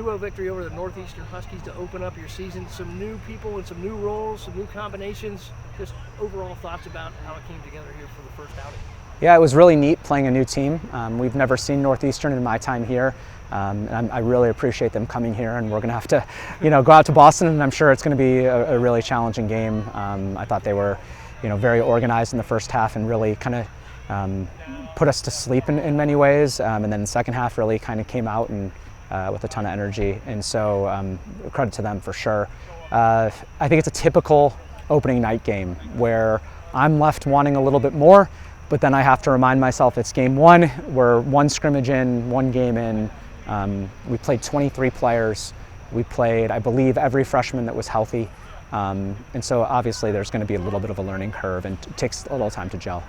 2-0 victory over the Northeastern Huskies to open up your season. Some new people and some new roles, some new combinations. Just overall thoughts about how it came together here for the first outing. Yeah, it was really neat playing a new team. We've never seen Northeastern in my time here. And I really appreciate them coming here, and we're going to have to, go out to Boston, and I'm sure it's going to be a really challenging game. I thought they were, very organized in the first half and really kind of put us to sleep in many ways. And then the second half really kind of came out and with a ton of energy, and so credit to them for sure. I think it's a typical opening night game where I'm left wanting a little bit more, but then I have to remind myself it's game one. We're one scrimmage in, one game in. We played 23 players. We played, I believe, every freshman that was healthy. And so obviously there's going to be a little bit of a learning curve, and it takes a little time to gel.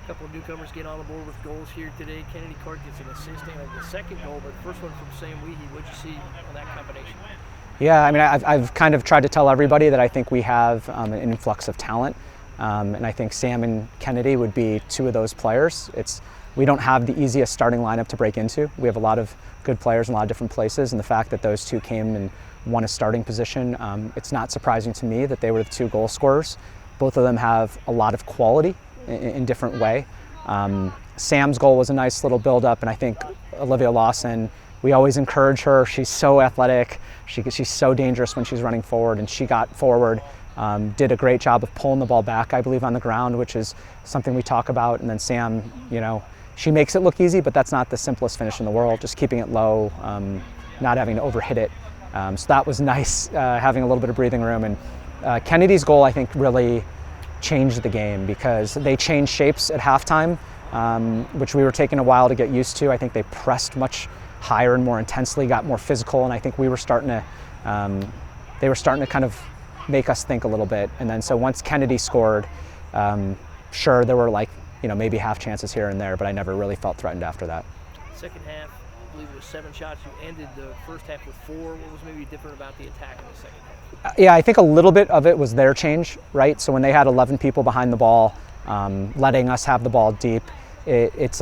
A couple of newcomers get on the board with goals here today. Kennedy Cart gets an assist and the second goal, but the first one from Sam Weehee. What'd you see on that combination? Yeah, I mean, I've kind of tried to tell everybody that I think we have an influx of talent. And I think Sam and Kennedy would be two of those players. We don't have the easiest starting lineup to break into. We have a lot of good players in a lot of different places, and the fact that those two came and won a starting position, it's not surprising to me that they were the two goal scorers. Both of them have a lot of quality in different way. Sam's goal was a nice little build-up, and I think Olivia Lawson, we always encourage her. She's so athletic. She's so dangerous when she's running forward, and she got forward. Did a great job of pulling the ball back, I believe, on the ground, which is something we talk about. And then Sam, she makes it look easy, but that's not the simplest finish in the world, just keeping it low, not having to overhit it. So that was nice, having a little bit of breathing room. And Kennedy's goal, I think, really changed the game because they changed shapes at halftime, which we were taking a while to get used to. I think they pressed much higher and more intensely, got more physical, and I think they were starting to kind of make us think a little bit. And then so once Kennedy scored, sure, there were maybe half chances here and there, but I never really felt threatened after that. Second half, I believe it was 7 shots. You ended the first half with 4. What was maybe different about the attack in the second half? Yeah, I think a little bit of it was their change, right? So when they had 11 people behind the ball, letting us have the ball deep, it's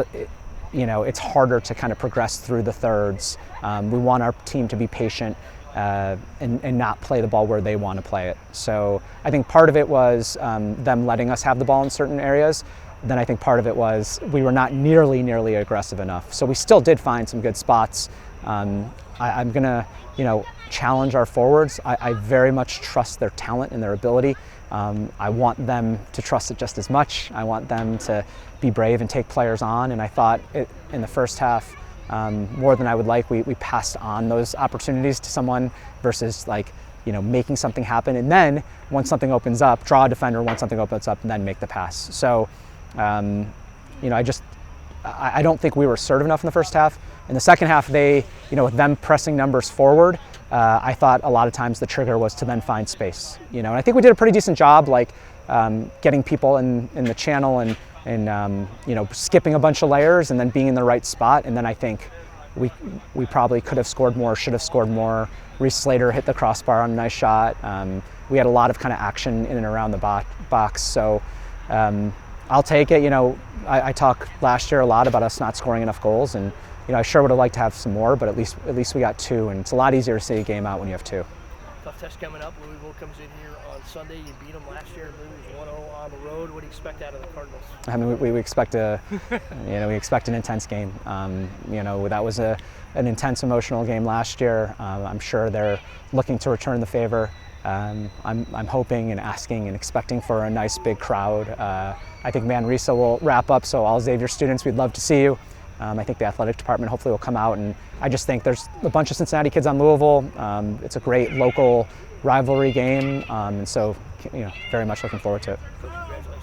harder to kind of progress through the thirds. We want our team to be patient and not play the ball where they want to play it. So I think part of it was them letting us have the ball in certain areas. Then I think part of it was we were not nearly aggressive enough. So we still did find some good spots. I'm going to, challenge our forwards. I very much trust their talent and their ability. I want them to trust it just as much. I want them to be brave and take players on. And I thought in the first half, more than I would like, we passed on those opportunities to someone versus making something happen. And then once something opens up, draw a defender, once something opens up, and then make the pass. So, I don't think we were assertive enough in the first half. In the second half, with them pressing numbers forward, I thought a lot of times the trigger was to then find space. And I think we did a pretty decent job, getting people in the channel and skipping a bunch of layers and then being in the right spot. And then I think we probably could have scored more, should have scored more. Reese Slater hit the crossbar on a nice shot. We had a lot of kind of action in and around the box. So I'll take it. I talked last year a lot about us not scoring enough goals, and I sure would have liked to have some more, but at least we got 2, and it's a lot easier to see a game out when you have 2. Tough test coming up. Louisville comes in here on Sunday. You beat them last year. It was 1-0 on the road. What do you expect out of the Cardinals? I mean, we expect we expect an intense game. That was an intense, emotional game last year. I'm sure they're looking to return the favor. I'm hoping and asking and expecting for a nice big crowd. I think Manresa will wrap up, so all Xavier students, we'd love to see you. I think the athletic department hopefully will come out, and I just think there's a bunch of Cincinnati kids on Louisville. It's a great local rivalry game, and so very much looking forward to it. Congratulations.